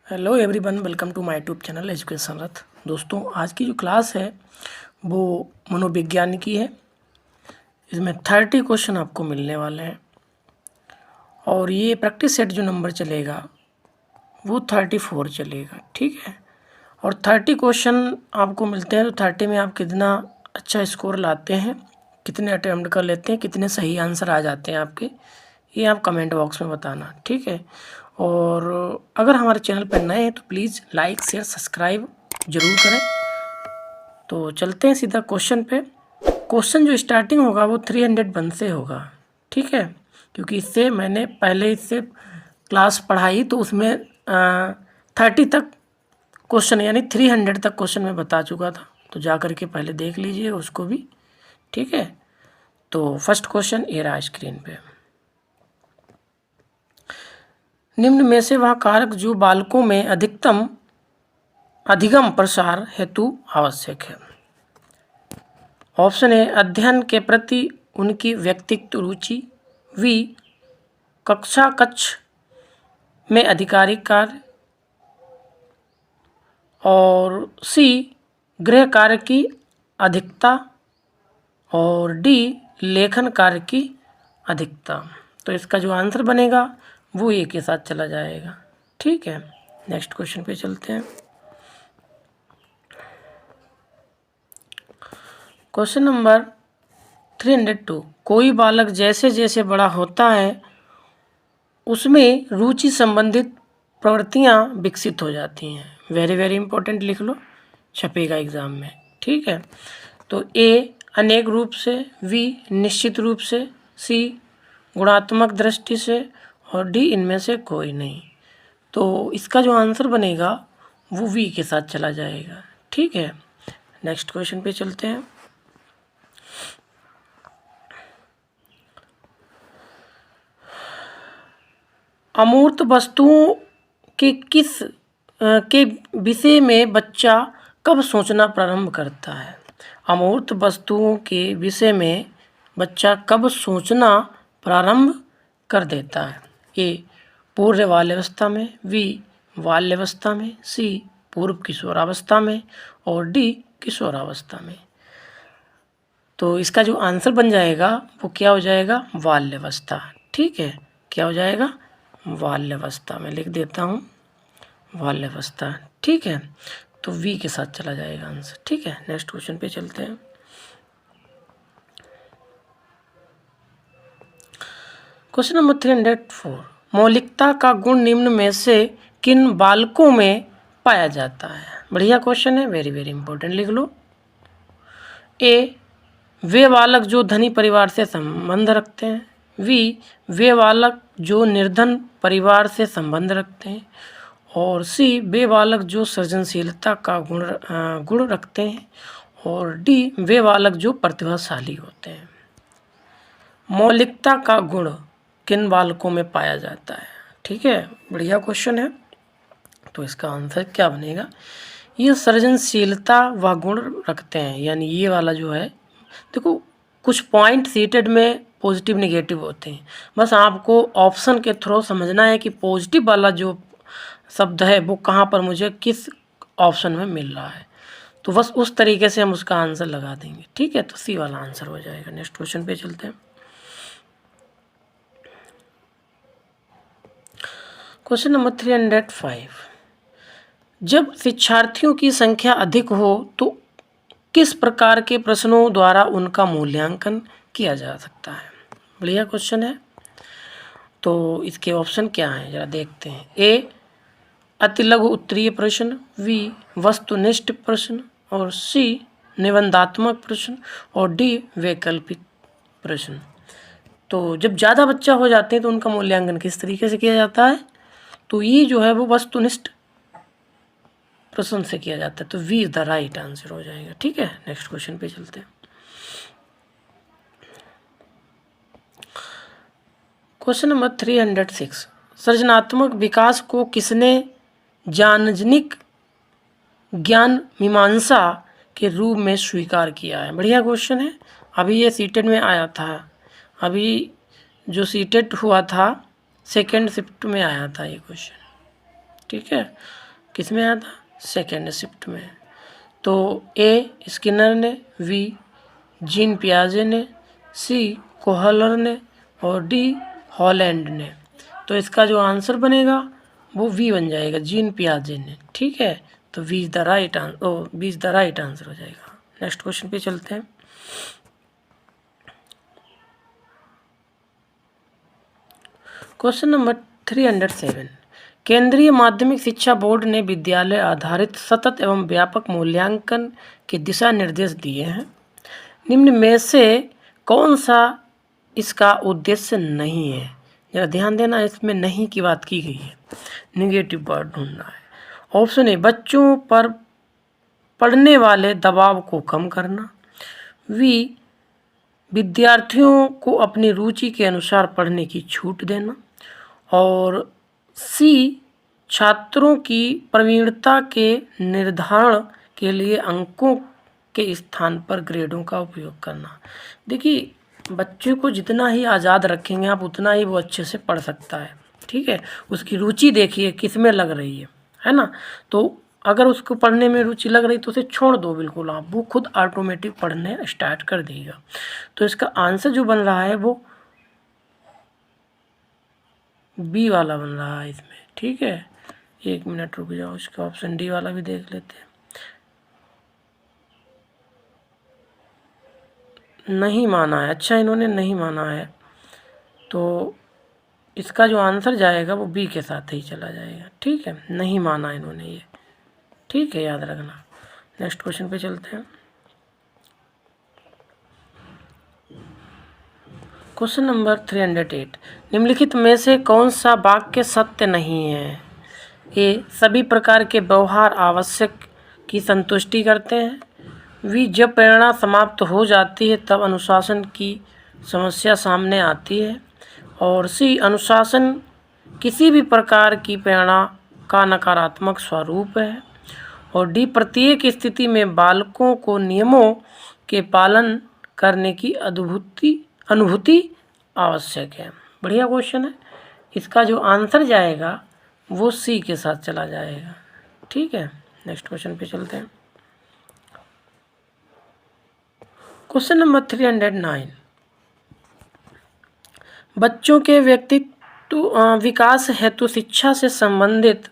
Hello everyone, welcome to my YouTube channel education Rath. दोस्तों, आज की जो क्लास है वो मनोविज्ञान की है। इसमें 30 क्वेश्चन आपको मिलने वाले हैं और ये प्रैक्टिस सेट जो नंबर चलेगा वो 34 चलेगा, ठीक है। और 30 क्वेश्चन आपको मिलते हैं तो 30 में आप कितना अच्छा स्कोर लाते हैं, कितने अटैम्प्ट कर लेते हैं, कितने सही आंसर आ जाते हैं आपके, ये आप कमेंट बॉक्स में बताना, ठीक है। और अगर हमारे चैनल पर नए हैं तो प्लीज़ लाइक शेयर सब्सक्राइब ज़रूर करें। तो चलते हैं सीधा क्वेश्चन पे। क्वेश्चन जो स्टार्टिंग होगा वो 301 से होगा, ठीक है। क्योंकि इससे मैंने पहले इससे क्लास पढ़ाई तो उसमें 30 तक क्वेश्चन यानी 300 तक क्वेश्चन मैं बता चुका था, तो जा करके पहले देख लीजिए उसको भी, ठीक है। तो फर्स्ट क्वेश्चन ये रहा स्क्रीन पे। निम्न में से वह कारक जो बालकों में अधिगम प्रसार हेतु आवश्यक है। ऑप्शन ए अध्ययन के प्रति उनकी व्यक्तिगत रुचि, वी कक्षा कक्ष में आधिकारिक कार्य, और सी गृह कार्य की अधिकता, और डी लेखन कार्य की अधिकता। तो इसका जो आंसर बनेगा वो ए के साथ चला जाएगा, ठीक है। नेक्स्ट क्वेश्चन पे चलते हैं। Question number 302। कोई बालक जैसे जैसे बड़ा होता है उसमें रुचि संबंधित प्रवृत्तियां विकसित हो जाती हैं। वेरी वेरी इंपॉर्टेंट, लिख लो, छपेगा एग्जाम में, ठीक है। तो ए अनेक रूप से, वी निश्चित रूप से, सी गुणात्मक दृष्टि से, और डी इनमें से कोई नहीं। तो इसका जो आंसर बनेगा वो वी के साथ चला जाएगा, ठीक है। नेक्स्ट क्वेश्चन पे चलते हैं। अमूर्त वस्तुओं के विषय में बच्चा कब सोचना प्रारंभ करता है। अमूर्त वस्तुओं के विषय में बच्चा कब सोचना प्रारंभ कर देता है। ए पूर्व बाल्यावस्था में, बी बाल्यावस्था में, सी पूर्व किशोरावस्था में, और डी किशोरावस्था में। तो इसका जो आंसर बन जाएगा वो क्या हो जाएगा, बाल्यावस्था, ठीक है। क्या हो जाएगा, बाल्यावस्था में लिख देता हूँ, बाल्यावस्था, ठीक है। तो वी के साथ चला जाएगा आंसर, ठीक है। नेक्स्ट क्वेश्चन पे चलते हैं। Question number 304। मौलिकता का गुण निम्न में से किन बालकों में पाया जाता है। बढ़िया क्वेश्चन है, वेरी वेरी इंपॉर्टेंट, लिख लो। ए वे बालक जो धनी परिवार से संबंध रखते हैं, वी वे बालक जो निर्धन परिवार से संबंध रखते हैं, और सी वे बालक जो सृजनशीलता का गुण रखते हैं, और डी वे बालक जो प्रतिभाशाली होते हैं। मौलिकता का गुण किन बालकों में पाया जाता है, ठीक है। बढ़िया क्वेश्चन है। तो इसका आंसर क्या बनेगा, ये सृजनशीलता व गुण रखते हैं, यानी ये वाला जो है, देखो कुछ पॉइंट सीटेड में पॉजिटिव नेगेटिव होते हैं, बस आपको ऑप्शन के थ्रू समझना है कि पॉजिटिव वाला जो शब्द है वो कहाँ पर मुझे किस ऑप्शन में मिल रहा है। तो बस उस तरीके से हम उसका आंसर लगा देंगे, ठीक है। तो सी वाला आंसर हो जाएगा। नेक्स्ट क्वेश्चन पे चलते हैं। Question number 305। जब शिक्षार्थियों की संख्या अधिक हो तो किस प्रकार के प्रश्नों द्वारा उनका मूल्यांकन किया जा सकता है। बढ़िया क्वेश्चन है। तो इसके ऑप्शन क्या हैं जरा देखते हैं। ए अति लघु उत्तरीय प्रश्न, वी वस्तुनिष्ठ प्रश्न, और सी निबंधात्मक प्रश्न, और डी वैकल्पिक प्रश्न। तो जब ज़्यादा बच्चा हो जाते हैं तो उनका मूल्यांकन किस तरीके से किया जाता है, तो ये जो है वो वस्तुनिष्ठ प्रश्न से किया जाता है। तो वी द राइट आंसर हो जाएगा, ठीक है। नेक्स्ट क्वेश्चन पे चलते हैं। Question number 306। सृजनात्मक विकास को किसने जानजनिक ज्ञान मीमांसा के रूप में स्वीकार किया है। बढ़िया क्वेश्चन है। अभी ये सीटेट में आया था, अभी जो सीटेट हुआ था सेकेंड शिफ्ट में आया था ये क्वेश्चन, ठीक है, किस में आया था, सेकेंड शिफ्ट में। तो ए स्किनर ने, बी जीन पियाजे ने, सी कोहलर ने और डी हॉलैंड ने। तो इसका जो आंसर बनेगा वो वी बन जाएगा, जीन पियाजे ने। ठीक है, तो B is the right answer हो जाएगा। नेक्स्ट क्वेश्चन पे चलते हैं। क्वेश्चन नंबर 307, केंद्रीय माध्यमिक शिक्षा बोर्ड ने विद्यालय आधारित सतत एवं व्यापक मूल्यांकन के दिशा निर्देश दिए हैं। निम्न में से कौन सा इसका उद्देश्य नहीं है? जरा ध्यान देना, इसमें नहीं की बात की गई है, निगेटिव वर्ड ढूंढना है। ऑप्शन ए, बच्चों पर पढ़ने वाले दबाव को कम करना, बी विद्यार्थियों को अपनी रुचि के अनुसार पढ़ने की छूट देना, और सी छात्रों की प्रवीणता के निर्धारण के लिए अंकों के स्थान पर ग्रेडों का उपयोग करना। देखिए, बच्चे को जितना ही आज़ाद रखेंगे आप, उतना ही वो अच्छे से पढ़ सकता है। ठीक है, उसकी रुचि देखिए किस में लग रही है ना। तो अगर उसको पढ़ने में रुचि लग रही तो उसे छोड़ दो बिल्कुल आप, वो खुद ऑटोमेटिक पढ़ने स्टार्ट कर देगा। तो इसका आंसर जो बन रहा है वो बी वाला बन रहा है इसमें। ठीक है, 1 मिनट रुक जाओ, इसका ऑप्शन डी वाला भी देख लेते हैं। नहीं माना है, अच्छा इन्होंने नहीं माना है, तो इसका जो आंसर जाएगा वो बी के साथ ही चला जाएगा। ठीक है, नहीं माना इन्होंने ये। ठीक है, याद रखना। नेक्स्ट क्वेश्चन पे चलते हैं। क्वेश्चन नंबर 308, निम्नलिखित में से कौन सा वाक्य सत्य नहीं है? ए, सभी प्रकार के व्यवहार आवश्यक की संतुष्टि करते हैं, वी जब प्रेरणा समाप्त हो जाती है तब अनुशासन की समस्या सामने आती है, और सी अनुशासन किसी भी प्रकार की प्रेरणा का नकारात्मक स्वरूप है, और डी प्रत्येक स्थिति में बालकों को नियमों के पालन करने की अनुभूति आवश्यक है। बढ़िया क्वेश्चन है। इसका जो आंसर जाएगा वो सी के साथ चला जाएगा। ठीक है, नेक्स्ट क्वेश्चन पे चलते हैं। क्वेश्चन नंबर 309, बच्चों के व्यक्तित्व विकास हेतु शिक्षा से संबंधित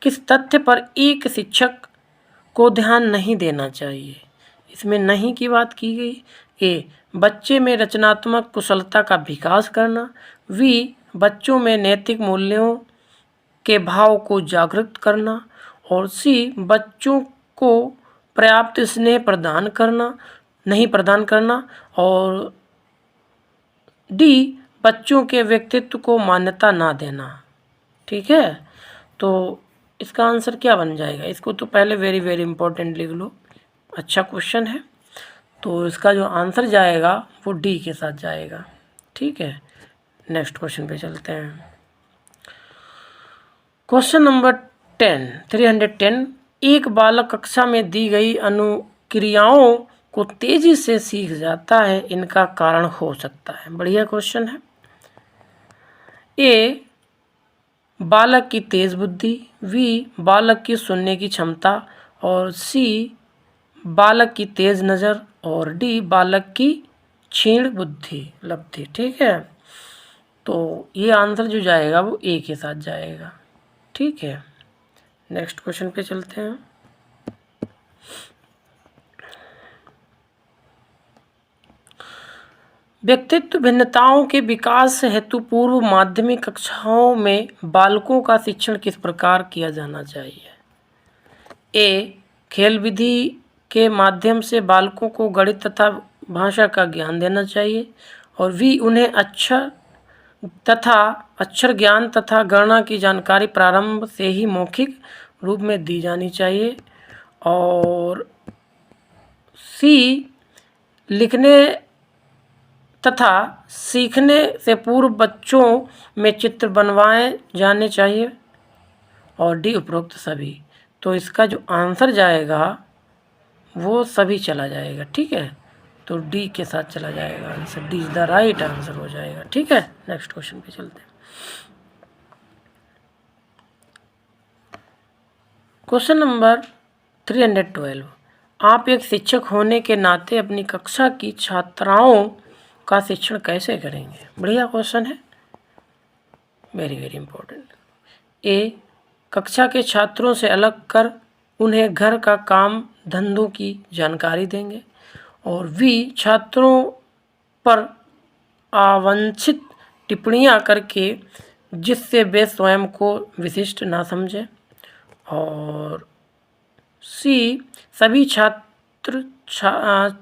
किस तथ्य पर एक शिक्षक को ध्यान नहीं देना चाहिए? इसमें नहीं की बात की गई। ए, बच्चे में रचनात्मक कुशलता का विकास करना, बी बच्चों में नैतिक मूल्यों के भाव को जागृत करना, और सी बच्चों को पर्याप्त स्नेह नहीं प्रदान करना, और डी बच्चों के व्यक्तित्व को मान्यता ना देना। ठीक है, तो इसका आंसर क्या बन जाएगा? इसको तो पहले वेरी वेरी इंपॉर्टेंट लिख लो, अच्छा क्वेश्चन है। तो इसका जो आंसर जाएगा वो डी के साथ जाएगा। ठीक है, नेक्स्ट क्वेश्चन पे चलते हैं। क्वेश्चन नंबर 310, एक बालक कक्षा में दी गई अनुक्रियाओं को तेजी से सीख जाता है, इनका कारण हो सकता है। बढ़िया क्वेश्चन है। ए, बालक की तेज बुद्धि, बी बालक की सुनने की क्षमता, और सी बालक की तेज नज़र, और डी बालक की क्षीण बुद्धि लब्धि। ठीक है, तो ये आंसर जो जाएगा वो ए के साथ जाएगा। ठीक है, नेक्स्ट क्वेश्चन पे चलते हैं। व्यक्तित्व भिन्नताओं के विकास हेतु पूर्व माध्यमिक कक्षाओं में बालकों का शिक्षण किस प्रकार किया जाना चाहिए? ए, खेल विधि के माध्यम से बालकों को गणित तथा भाषा का ज्ञान देना चाहिए, और वी उन्हें अक्षर ज्ञान तथा गणना की जानकारी प्रारंभ से ही मौखिक रूप में दी जानी चाहिए, और सी लिखने तथा सीखने से पूर्व बच्चों में चित्र बनवाए जाने चाहिए, और डी उपरोक्त सभी। तो इसका जो आंसर जाएगा वो सभी चला जाएगा। ठीक है, तो डी के साथ चला जाएगा answer, D is the right answer हो जाएगा। ठीक है, नेक्स्ट क्वेश्चन पे चलते हैं। क्वेश्चन नंबर 312, आप एक शिक्षक होने के नाते अपनी कक्षा की छात्राओं का शिक्षण कैसे करेंगे? बढ़िया क्वेश्चन है, वेरी वेरी इंपॉर्टेंट। ए, कक्षा के छात्रों से अलग कर उन्हें घर का काम धंधों की जानकारी देंगे। और बी, छात्रों पर अवांछित टिप्पणियां करके जिससे वे स्वयं को विशिष्ट ना समझें। और सी, सभी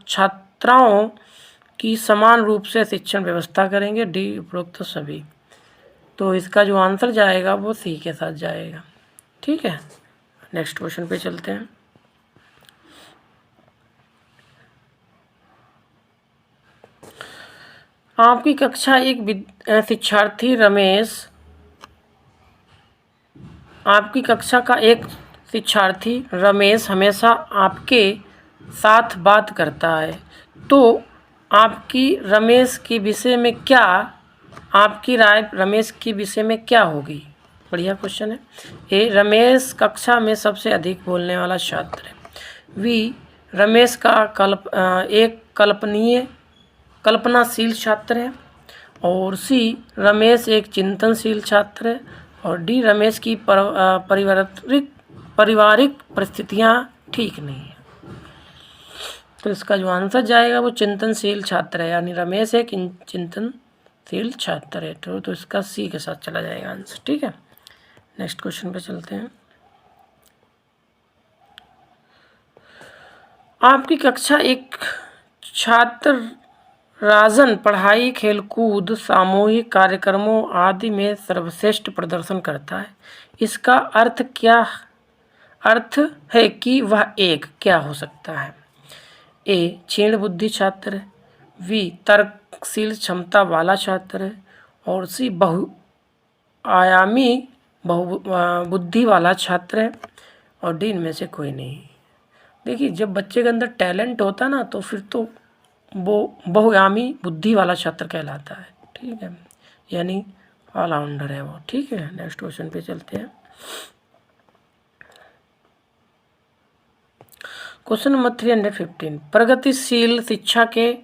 छात्राओं की समान रूप से शिक्षण व्यवस्था करेंगे। डी, उपरोक्त सभी। तो इसका जो आंसर जाएगा वो सी के साथ जाएगा। ठीक है, नेक्स्ट क्वेश्चन पे चलते हैं। आपकी कक्षा शिक्षार्थी रमेश आपकी कक्षा का एक शिक्षार्थी रमेश हमेशा आपके साथ बात करता है, तो आपकी राय रमेश की विषय में क्या होगी? बढ़िया क्वेश्चन है। ए, रमेश कक्षा में सबसे अधिक बोलने वाला छात्र है। बी, रमेश का एक कल्पनाशील छात्र है। और सी, रमेश एक चिंतनशील छात्र है। और डी, रमेश की पारिवारिक परिस्थितियाँ ठीक नहीं है। तो इसका जो आंसर जाएगा वो चिंतनशील छात्र है, यानी रमेश एक चिंतनशील छात्र है। तो इसका सी के साथ चला जाएगा आंसर। ठीक है, नेक्स्ट क्वेश्चन पे चलते हैं। आपकी कक्षा एक छात्र राजन पढ़ाई, खेलकूद, सामूहिक कार्यक्रमों आदि में सर्वश्रेष्ठ प्रदर्शन करता है। इसका अर्थ है कि वह एक क्या हो सकता है? ए, क्षीण बुद्धि छात्र है। बी, तर्कशील क्षमता वाला छात्र है। और सी, बहुआयामी बुद्धि वाला छात्र है। और डी, इनमें से कोई नहीं। देखिए, जब बच्चे के अंदर टैलेंट होता ना तो फिर तो वो बहुआयामी बुद्धि वाला छात्र कहलाता है। ठीक है, यानी ऑलराउंडर है वो। ठीक है, नेक्स्ट क्वेश्चन पे चलते हैं। क्वेश्चन नंबर 315, प्रगतिशील शिक्षा के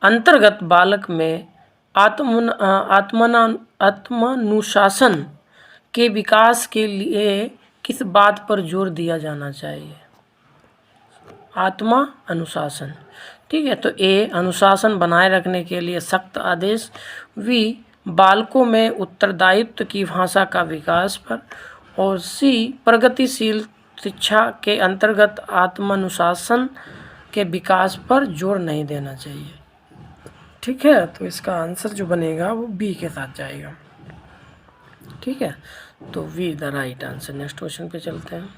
अंतर्गत बालक में आत्मानुशासन के विकास के लिए किस बात पर जोर दिया जाना चाहिए? आत्मा अनुशासन। ठीक है, तो ए, अनुशासन बनाए रखने के लिए सख्त आदेश। बी, बालकों में उत्तरदायित्व की भाषा का विकास पर। और सी, प्रगतिशील शिक्षा के अंतर्गत आत्मानुशासन के विकास पर जोर नहीं देना चाहिए। ठीक है, तो इसका आंसर जो बनेगा वो बी के साथ जाएगा। ठीक है, तो B the right answer. Next question पे चलते हैं।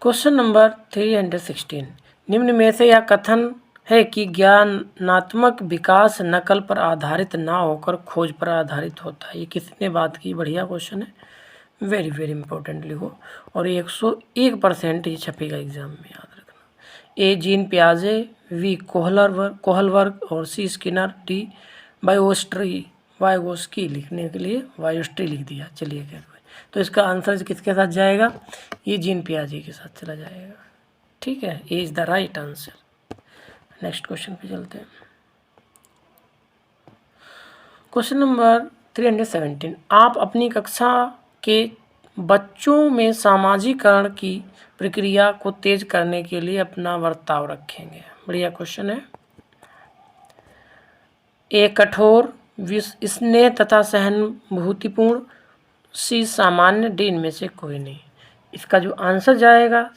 क्वेश्चन नंबर 316, निम्न में से यह कथन है कि ज्ञानात्मक विकास नकल पर आधारित ना होकर खोज पर आधारित होता है। ये किसने बात की? बढ़िया क्वेश्चन है, वेरी वेरी इंपॉर्टेंट लिखो। और 101% ये छपेगा एग्जाम में, याद रखना। ए, जीन पियाजे। वी, कोहलवर्ग। और सी, स्किनर। डी, वाइगोस्की लिखने के लिए वायोस्ट्री लिख दिया। चलिए, क्या तो इसका आंसर किसके साथ जाएगा? ये जीन पियाजे के साथ चला जाएगा। ठीक है, A is the right answer. Next question पे चलते हैं। क्वेश्चन नंबर 317, आप अपनी कक्षा के बच्चों में सामाजिकरण की प्रक्रिया को तेज करने के लिए अपना बर्ताव रखेंगे। बढ़िया क्वेश्चन है। ए, कठोर। स्नेह तथा सहानुभूतिपूर्ण। सी, सामान्य। डी, इनमें से कोई नहीं। इसका जो आंसर जाएगा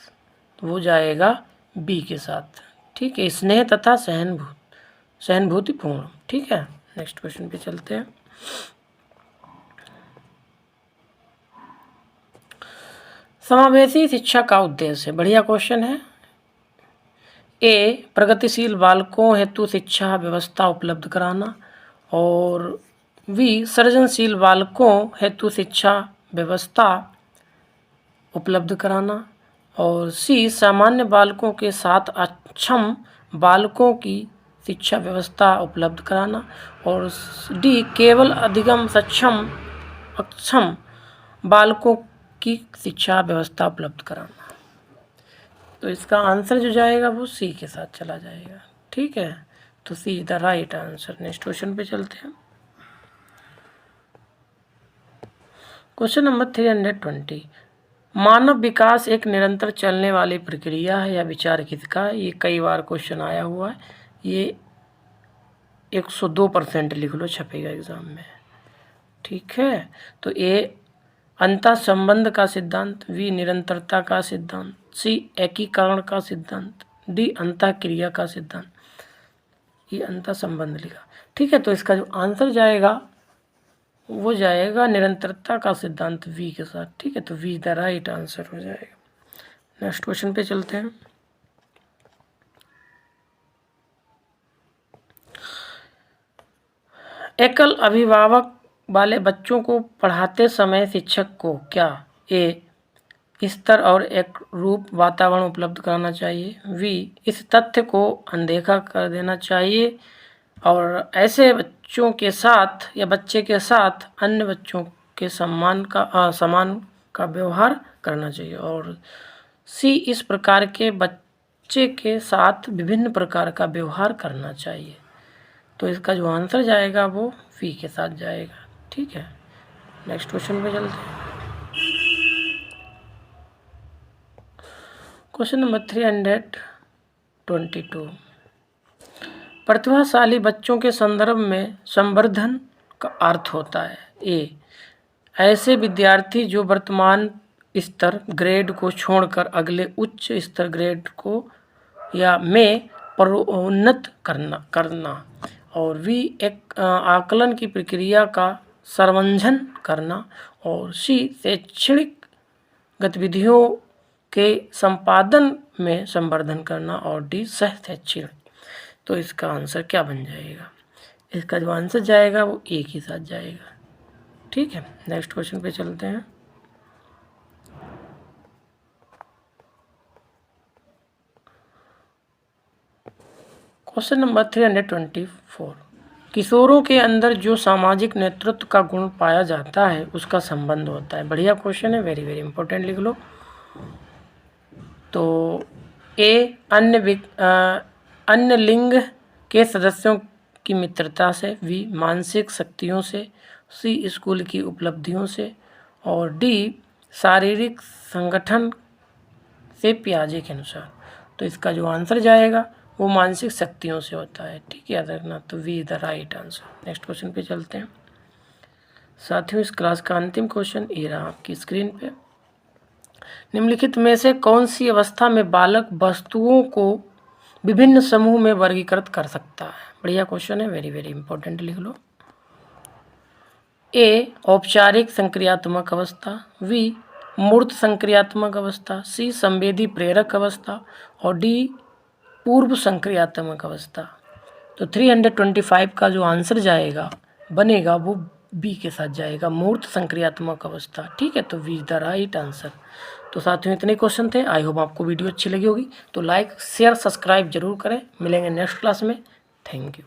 वो जाएगा बी के साथ। ठीक है, स्नेह तथा सहानुभूतिपूर्ण। ठीक है, नेक्स्ट क्वेश्चन पे चलते हैं। समावेशी शिक्षा का उद्देश्य। बढ़िया क्वेश्चन है। ए, प्रगतिशील बालकों हेतु शिक्षा व्यवस्था उपलब्ध कराना। और बी, सृजनशील बालकों हेतु शिक्षा व्यवस्था उपलब्ध कराना। और सी, सामान्य बालकों के साथ अक्षम बालकों की शिक्षा व्यवस्था उपलब्ध कराना। और डी, केवल अधिगम सक्षम अक्षम बालकों की शिक्षा व्यवस्था उपलब्ध कराना। तो इसका आंसर जो जाएगा वो सी के साथ चला जाएगा। ठीक है, तो C is the right answer. Next question पे चलते हैं। क्वेश्चन नंबर 320, मानव विकास एक निरंतर चलने वाली प्रक्रिया है या विचार किसका है? ये कई बार क्वेश्चन आया हुआ है। ये 102% लिख लो, छपेगा एग्जाम में। ठीक है, तो ए अंतः संबंध का सिद्धांत, बी निरंतरता का सिद्धांत, सी एकीकरण का सिद्धांत, डी अंतः क्रिया का सिद्धांत। ये अंतः संबंध लिखा। ठीक है, तो इसका जो आंसर जाएगा वो जाएगा निरंतरता का सिद्धांत वी के साथ। ठीक है, तो वी द राइट आंसर हो जाएगा। नेक्स्ट क्वेश्चन पे चलते हैं। एकल अभिभावक वाले बच्चों को पढ़ाते समय शिक्षक को क्या ए स्तर और एक रूप वातावरण उपलब्ध कराना चाहिए, वी इस तथ्य को अनदेखा कर देना चाहिए और ऐसे बच्चों के साथ या बच्चे के साथ अन्य बच्चों के समान का व्यवहार करना चाहिए, और सी इस प्रकार के बच्चे के साथ विभिन्न प्रकार का व्यवहार करना चाहिए। तो इसका जो आंसर जाएगा वो वी के साथ जाएगा। ठीक है, नेक्स्ट क्वेश्चन पे चलते हैं। क्वेश्चन नंबर 322, प्रतिभाशाली बच्चों के संदर्भ में संवर्धन का अर्थ होता है। ए ऐसे विद्यार्थी जो वर्तमान स्तर ग्रेड को छोड़कर अगले उच्च स्तर ग्रेड को या में प्रोन्नत करना और वी एक आकलन की प्रक्रिया का सर्वंजन करना, और सी शैक्षणिक गतिविधियों के संपादन में संवर्धन करना, और डी सह शैक्षणिक। तो इसका आंसर क्या बन जाएगा? इसका जो आंसर जाएगा वो ए के साथ जाएगा। ठीक है, नेक्स्ट क्वेश्चन पे चलते हैं। क्वेश्चन नंबर 324, किशोरों के अंदर जो सामाजिक नेतृत्व का गुण पाया जाता है उसका संबंध होता है। बढ़िया क्वेश्चन है, वेरी वेरी इंपॉर्टेंट, लिख लो। तो ए अन्य लिंग के सदस्यों की मित्रता से, वी मानसिक शक्तियों से, सी स्कूल की उपलब्धियों से, और डी शारीरिक संगठन से पियाजे के अनुसार। तो इसका जो आंसर जाएगा वो मानसिक शक्तियों से होता है। ठीक है, याद रखना। तो B is the right answer. Next question पे चलते हैं। साथियों, इस क्लास का अंतिम क्वेश्चन ये रहा आपकी स्क्रीन पे। निम्नलिखित में से कौन सी अवस्था में बालक वस्तुओं को विभिन्न समूह में वर्गीकृत कर सकता है? बढ़िया क्वेश्चन है, वेरी वेरी इंपॉर्टेंट, लिख लो। ए औपचारिक संक्रियात्मक अवस्था, वी मूर्त संक्रियात्मक अवस्था, सी संवेदी प्रेरक अवस्था, और डी पूर्व संक्रियात्मक अवस्था। तो 325 का जो आंसर जाएगा बनेगा वो बी के साथ जाएगा, मूर्त संक्रियात्मक अवस्था। ठीक है, तो वी द राइट आंसर। तो साथियों, इतने क्वेश्चन थे। आई होप आपको वीडियो अच्छी लगी होगी। तो लाइक शेयर सब्सक्राइब जरूर करें। मिलेंगे नेक्स्ट क्लास में। Thank you.